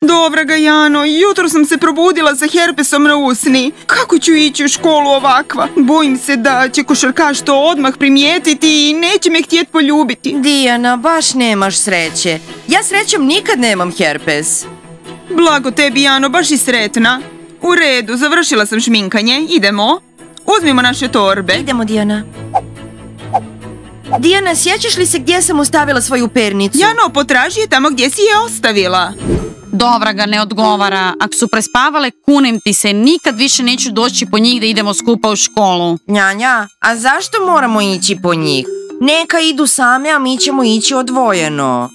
Dobra ga, Jano, jutro sam se probudila sa herpesom na usni. Kako ću ići u školu ovakva? Bojim se da će košarkaš to odmah primijetiti i neće me htjeti poljubiti. Dijana, baš nemaš sreće. Ja srećom nikad nemam herpes. Blago tebi, Jano, baš i sretna. U redu, završila sam šminkanje, idemo. Uzmimo naše torbe. Idemo, Dijana. Dijana, sjećaš li se gdje sam ostavila svoju pernicu? Jano, potraži je tamo gdje si je ostavila. Dobra ga, ne odgovara. Ako su prespavale, kunem ti se, nikad više neću doći po njih da idemo skupa u školu. Njanja, a zašto moramo ići po njih? Neka idu same, a mi ćemo ići odvojeno.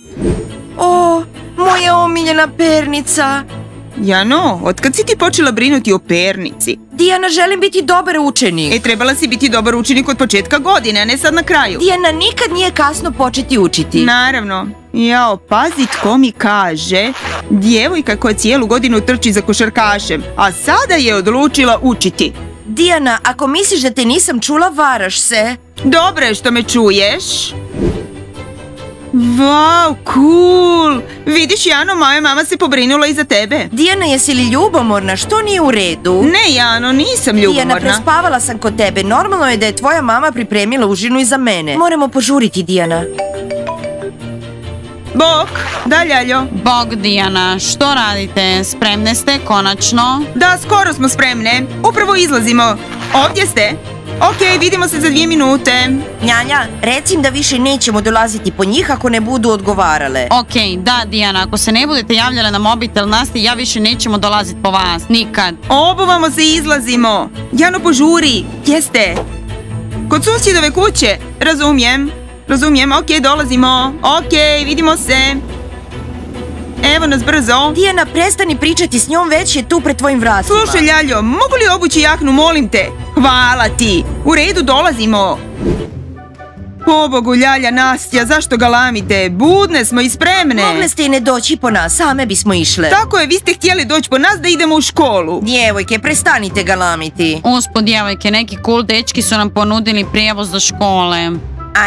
O, moja omiljena pernica. Jano, otkad si ti počela brinuti o pernici? Dijana, želim biti dobar učenik. Trebala si biti dobar učenik od početka godine, a ne sad na kraju. Dijana, nikad nije kasno početi učiti. Naravno. Jao, pazi tko mi kaže. Djevojka koja cijelu godinu trči za košarkašem, a sada je odlučila učiti. Dijana, ako misliš da te nisam čula, varaš se. Dobro je što me čuješ. Wow, cool! Vidiš, Jano, moja mama se pobrinula i za tebe. Dijana, jesi li ljubomorna? Što nije u redu? Ne, Jano, nisam ljubomorna. Dijana, prespavala sam kod tebe. Normalno je da je tvoja mama pripremila užinu i za mene. Moramo požuriti, Dijana. Bok, da, Ljaljo. Bog, Dijana, što radite? Spremne ste, konačno? Da, skoro smo spremne. Upravo izlazimo. Ovdje ste. Ok, vidimo se za 2 minute. Njanja, reci im da više nećemo dolaziti po njih ako ne budu odgovarale. Ok, da, Dijana, ako se ne budete javljale na mobitel Nasti, ja više nećemo dolaziti po vas, nikad. Obuvamo se i izlazimo. Jano, požuri. Gdje ste? Kod susjedove kuće. Razumijem, ok, dolazimo. Ok, vidimo se. Evo nas brzo. Dijana, prestani pričati s njom, već je tu pred tvojim vratima. Slušaj, Ljaljo, mogu li obući jaknu, molim te? Hvala ti. U redu, dolazimo. Pobogu, Ljalja, Nastja, zašto galamite? Budne smo i spremne. Mogle ste i ne doći po nas, same bismo išle. Tako je, vi ste htjeli doći po nas da idemo u školu. Djevojke, prestanite galamiti. Uspod, djevojke, neki cool dečki su nam ponudili prijevoz do škole.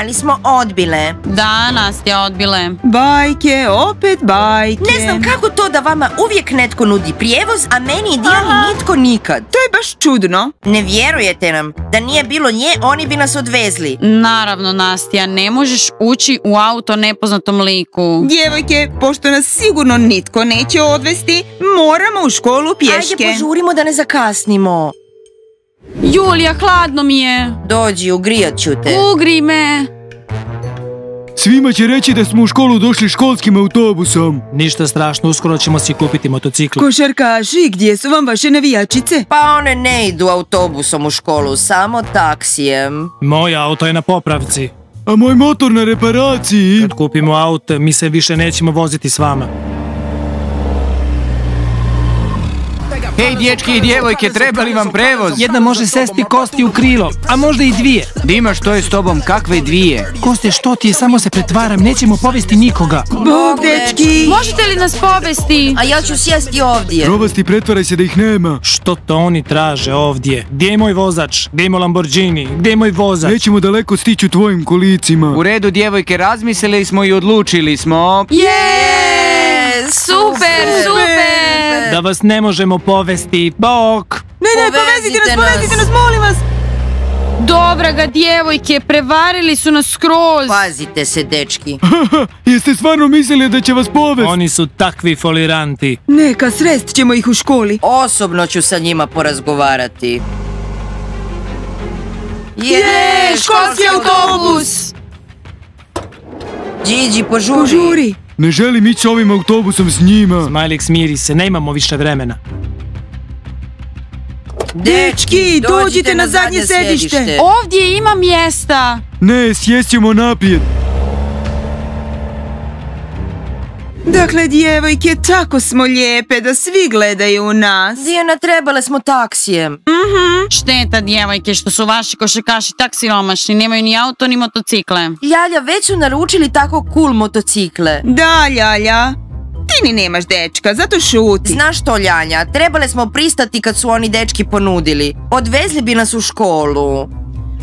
Ali smo odbile. Da, Nastja, odbile. Bajke, opet bajke. Ne znam kako to da vama uvijek netko nudi prijevoz, a meni i Dijani nitko nikad. To je baš čudno. Ne vjerujete nam? Da nije bilo nje, oni bi nas odvezli. Naravno, Nastja, ne možeš ući u auto nepoznatom liku. Djevojke, pošto nas sigurno nitko neće odvesti, moramo u školu pješke. Ajde, požurimo da ne zakasnimo. Julija, hladno mi je. Dođi, ugrijat ću te. Ugri me. Svima će reći da smo u školu došli školskim autobusom. Ništa strašno, uskoro ćemo si kupiti motocikl. Košarkaši, gdje su vam vaše navijačice? Pa one ne idu autobusom u školu, samo taksijem. Moj auto je na popravci. A moj motor na reparaciji. Kad kupimo auto, mi se više nećemo voziti s vama. Hej, dječki i djevojke, treba li vam prevoz? Jedna može sesti Kosti u krilo, a možda i 2. Dima, što je s tobom? Kakve 2? Koste, što ti je? Samo se pretvaram, nećemo povesti nikoga. Bog, dečki! Možete li nas povesti? A ja ću sjesti ovdje. Rovasti, pretvaraj se da ih nema. Što to oni traže ovdje? Gdje je moj vozač? Gdje je moj Lamborghini? Gdje je moj vozač? Nećemo daleko stići u tvojim kolicima. U redu, djevojke, razmislili smo i odlučili smo. Super, super! Da vas ne možemo povesti, bok! Ne, povezite nas, molim vas! Dobra ga, djevojke, prevarili su nas skroz. Pazite se, dečki. Jeste stvarno mislili da će vas povesti? Oni su takvi foliranti. Neka, srest ćemo ih u školi. Osobno ću sa njima porazgovarati. Školski autobus! Điđi, požuri. Požuri. Ne želim ići ovim autobusom s njima. Smajlik, smiri se, nemamo više vremena. Dečki, dođite na zadnje sedište. Ovdje ima mjesta. Ne, sjest ćemo naprijed. Dakle, djevojke, tako smo lijepe da svi gledaju u nas. Dijana, trebale smo taksijem. Šteta, djevojke, što su vaši košarkaši tak siromašni, nemaju ni auto ni motocikle. Ljalja, već su naručili tako cool motocikle. Da, Ljalja. Ti ni nemaš dečka, zato šuti. Znaš što, Ljalja, trebale smo pristati kad su oni dečki ponudili. Odvezli bi nas u školu.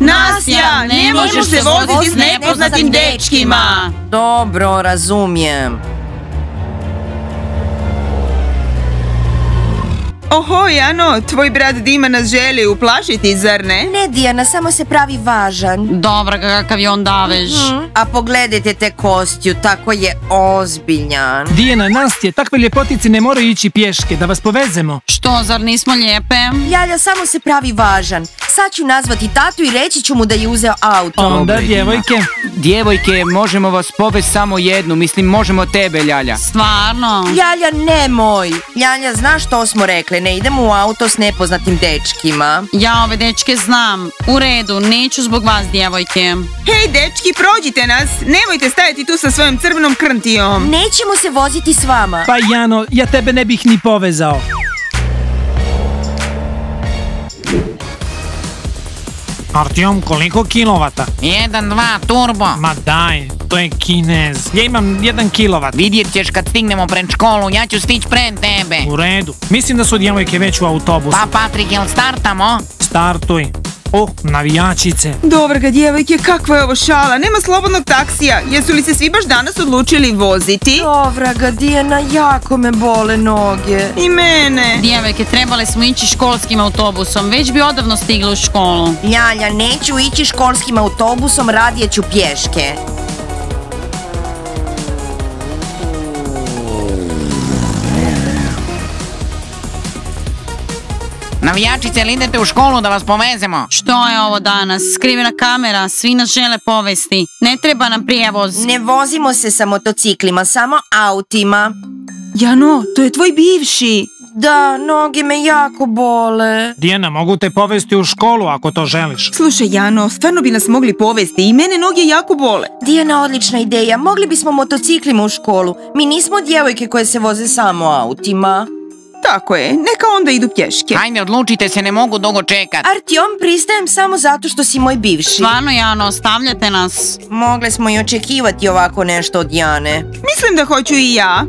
Nastja, ne možeš se voziti s nepoznatim dečkima. Dobro, razumijem. Oho, Jano, tvoj brat Dima nas želi uplašiti, zar ne? Ne, Dijana, samo se pravi važan. Dobra, kakav je on davež. A pogledajte te kostiju, tako je ozbiljan. Dijana, Nastje, takve ljepotice ne moraju ići pješke, da vas povezemo. Što, zar nismo lijepe? Ljalja samo se pravi važan. Sad ću nazvati tatu i reći ću mu da je uzeo auto. Onda, djevojke. Djevojke, možemo vas povesti samo jednu, mislim možemo tebe, Ljalja. Stvarno? Ljalja, nemoj. Ljalja, znaš što smo rekli, ne idemo u auto s nepoznatim dečkima. Ja ove dečke znam. U redu, neću zbog vas, djevojke. Hej, dečki, prođite nas. Nemojte stajati tu sa svojom crvenom krntijom. Nećemo se voziti s vama. Pa Jano, ja tebe ne bih ni povezao. Artyom, koliko kilovata? 1, 2, turbo. Ma daj, to je Kinez. Ja imam 1 kilovat. Vidjet ćeš kad stignemo pred školu, ja ću stići pred tebe. U redu. Mislim da su djevojke već u autobusu. Pa Patrik, jel startamo? Startuj. Navijačice. Dobro ga, djevojke, kakva je ovo šala? Nema slobodnog taksija. Jesu li se svi baš danas odlučili voziti? Dobra ga, Dijana, jako me bole noge. I mene. Djevojke, trebale smo ići školskim autobusom. Već bi odavno stigli u školu. Ljalja, neću ići školskim autobusom, radije ću pješke. Navijačice, jel idete u školu da vas povezemo? Što je ovo danas? Skrivena kamera, svi nas žele povesti. Ne treba nam prijevoz. Ne vozimo se sa motociklima, samo autima. Jano, to je tvoj bivši. Da, noge me jako bole. Dijana, mogu te povesti u školu ako to želiš. Slušaj, Jano, stvarno bi nas mogli povesti i mene noge jako bole. Dijana, odlična ideja. Mogli bismo motociklima u školu. Mi nismo djevojke koje se voze samo autima. Tako je, neka onda idu pješke. Ajde, odlučite se, ne mogu dugo čekat. Artyom, pristajem samo zato što si moj bivši. Stvarno, Jano, ostavljate nas. Mogle smo i očekivati ovako nešto od Jane. Mislim da hoću i ja.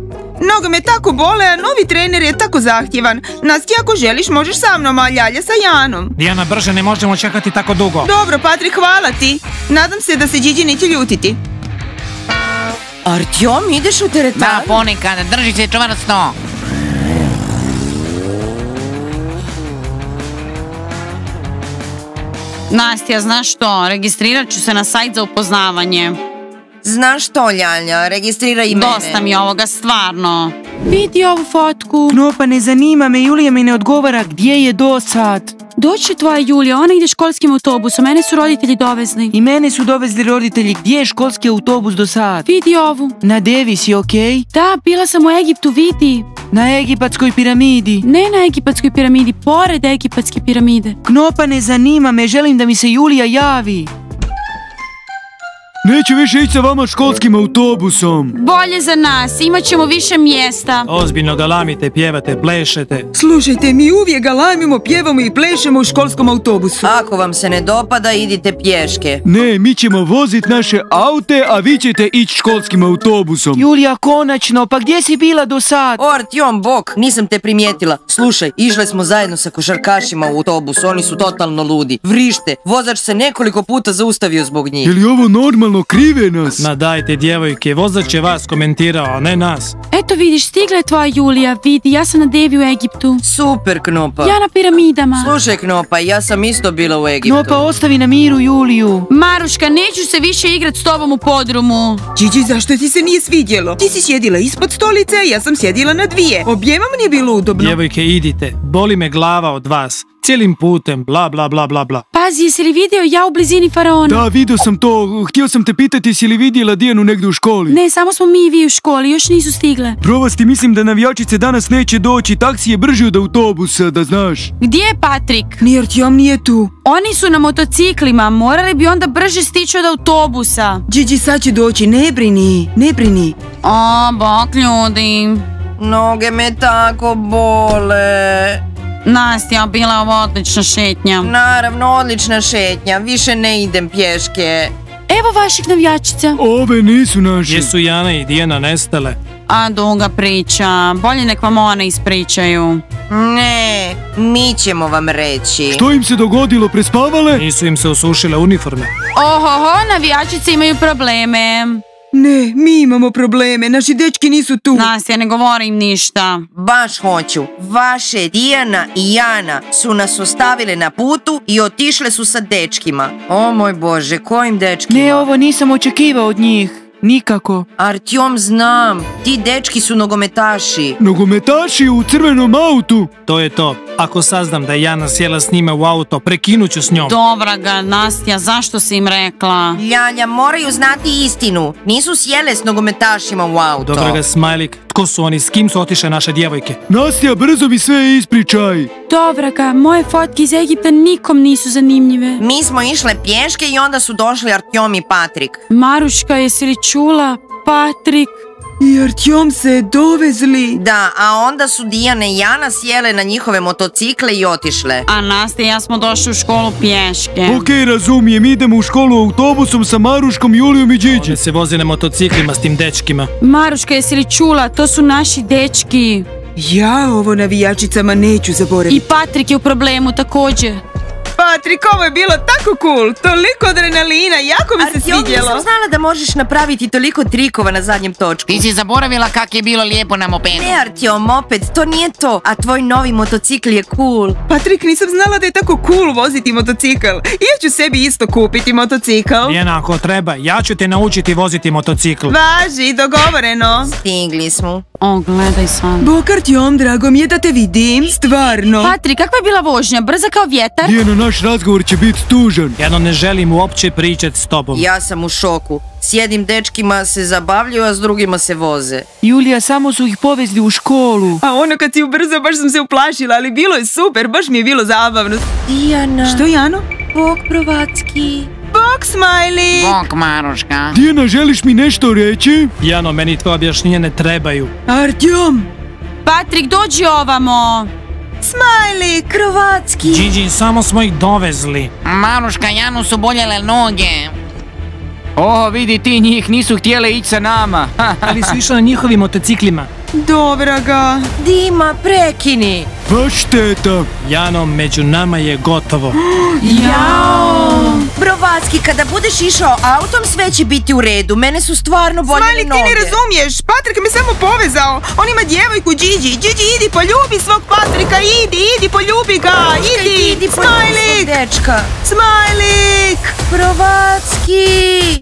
Noge me tako bole, a novi trener je tako zahtjevan. Nastja, ako želiš, možeš sa mnom, a Ljalja sa Janom. Dijana, brže, ne možemo čekati tako dugo. Dobro, Patrik, hvala ti. Nadam se da se Điđi neće ljutiti. Artyom, ideš u teretanu? Da, ponekad, drži se čvrsto. Nastja, znaš što? Registrirat ću se na sajt za upoznavanje. Znaš što, Ljalja, registriraj i mene. Dosta mi ovoga, stvarno. Vidi ovu fotku. Knopa, ne zanima me, Julija mi ne odgovara gdje je do sad. Doći tvoja Julija, ona ide školskim autobusom, mene su roditelji dovezli. I mene su dovezli roditelji, gdje je školski autobus do sad? Vidi ovu. Na Devi si, okej? Da, bila sam u Egiptu, vidi. Na egipatskoj piramidi. Ne na egipatskoj piramidi, pored egipatske piramide. Knopa, ne zanima me, želim da mi se Julija javi. Neću više ići sa vama školskim autobusom. Bolje za nas, imat ćemo više mjesta. Ozbiljno galamite, pjevate, plešete. Slušajte, mi uvijek galamimo, pjevamo i plešemo u školskom autobusu. Ako vam se ne dopada, idite pješke. Ne, mi ćemo voziti naše aute, a vi ćete ići školskim autobusom. Julija, konačno, pa gdje si bila do sad? Artyom, bok, nisam te primijetila. Slušaj, išle smo zajedno sa košarkašima u autobus, oni su totalno ludi. Vrište, vozač se nekoliko puta zaustavio zbog njih. Je li ovo normalno? Krive nas. Ma dajte, djevojke, vozač je vas komentirao, a ne nas. Eto vidiš, stigla je tvoja Julija, vidi, ja sam na Devi u Egiptu. Super, Knopa. Ja na piramidama. Slušaj, Knopa, ja sam isto bila u Egiptu. Knopa, ostavi na miru Juliju. Maruška, neću se više igrat s tobom u podrumu. Điđi, zašto ti se nije svidjelo? Ti si sjedila ispod stolice, ja sam sjedila na dvije. Objema mi je bilo udobno. Djevojke, idite, boli me glava od vas. Cijelim putem, bla bla bla bla bla. Pazi, jesi li vidio ja u blizini faraona? Da, vidio sam to. Htio sam te pitati jesi li vidjela Dijanu negdje u školi. Ne, samo smo mi i vi u školi, još nisu stigle. Provasti, mislim da navijačice danas neće doći. Taksi je brži od autobusa, da znaš. Gdje je Patrik? Ni Artyom nije tu. Oni su na motociklima, morali bi onda brže stići od autobusa. Điđi, sad će doći, ne brini, ne brini. O, bok ljudi. Noge me tako bole. Nastja, bila je ovo odlična šetnja. Naravno, odlična šetnja. Više ne idem pješke. Evo vaših navijačica. Ove nisu naše. Gdje su Jana i Dijana nestale? A duga priča, bolje nek vam one ispričaju. Ne, mi ćemo vam reći. Što im se dogodilo, prespavale? Nisu im se osušile uniforme. Ohoho, navijačice imaju probleme. Ne, mi imamo probleme, naši dečki nisu tu. Nastja, ne govori im ništa. Baš hoću. Vaše Dijana i Jana su nas ostavile na putu i otišle su sa dečkima. O moj Bože, kojim dečkima? Ne, ovo nisam očekivao od njih. Nikako. Artjom, znam. Ti dečki su nogometaši. Nogometaši u crvenom autu. To je to. Ako saznam da je Jana sjela s njima u auto, prekinuću s njom. Dobra ga, Nastja, zašto si im rekla? Ljalja, moraju znati istinu. Nisu sjele s nogometašima u auto. Dobro ga, Smajlik. Tko su oni? S kim su otišle naše djevojke? Nastja, brzo mi sve ispričaj. Dobra ga, moje fotke iz Egipta nikom nisu zanimljive. Mi smo išle pješke i onda su došli Artjom i Patrik. Maruška, jesi li čula? Patrik. I Artjom se dovezli. Da, a onda su Dijana i Jana sjele na njihove motocikle i otišle. A Nastja i ja smo došli u školu pješke. Okej, razumijem, idemo u školu autobusom sa Maruškom, Julijom i Điđi. One se voze na motociklima s tim dečkima. Maruška, jesi li čula? To su naši dečki. Ja ovo navijačicama neću I zaboraviti. Patrik je u problemu također. Patrik, ovo je bilo tako cool. Toliko adrenalina, jako mi se Artjom, svidjelo. nisam znala da možeš napraviti toliko trikova na zadnjem točku. Ti si zaboravila kak je bilo lijepo na mopedu. Ne, Artjom, opet, to nije to. A tvoj novi motocikl je cool. Patrik, nisam znala da je tako cool voziti motocikl. Ja ću sebi isto kupiti motocikl. Dijana, ako treba, ja ću te naučiti voziti motocikl. Važi, dogovoreno. Stigli smo. O, gledaj sam. Bok, Artjom, drago mi je da te vidim. Stvarno. Patrik, kakva je bila vožnja? Brza kao vjetar? Dijana, naš razgovor će biti tužan. Ja ne želim uopće pričati s tobom. Ja sam u šoku. S jednim dečkima se zabavljaju, a s drugima se voze. Julija, samo su ih povezli u školu. A ono kad si ubrzo, baš sam se uplašila, ali bilo je super, baš mi je bilo zabavno. Dijana. Što, Jano? Bog Provacki. Bok, Smiley. Bok, Maruška. Dijana, želiš mi nešto reći? Jano, meni tvoje objašnjenja ne trebaju. Artjom. Patrik, dođi ovamo. Smiley. Provacki. Điđi, samo smo ih dovezli. Maruška, Janu su boljele noge. O, vidi ti, njih nisu htjele ići sa nama. Ali su išle na njihovim motociklima. Dobra ga. Dima, prekini. Baš šteta. Jano, među nama je gotovo. Provacki, kada budeš išao autom, sve će biti u redu. Mene su stvarno boljele Smiley, noge. ti ne razumiješ. Patrik me samo povezao. On ima djevojku Điđi. Điđi, idi poljubi svog Patrika. Idi poljubi ga. Idi. Smiley. Smiley. Dečka. Smiley. Provacki.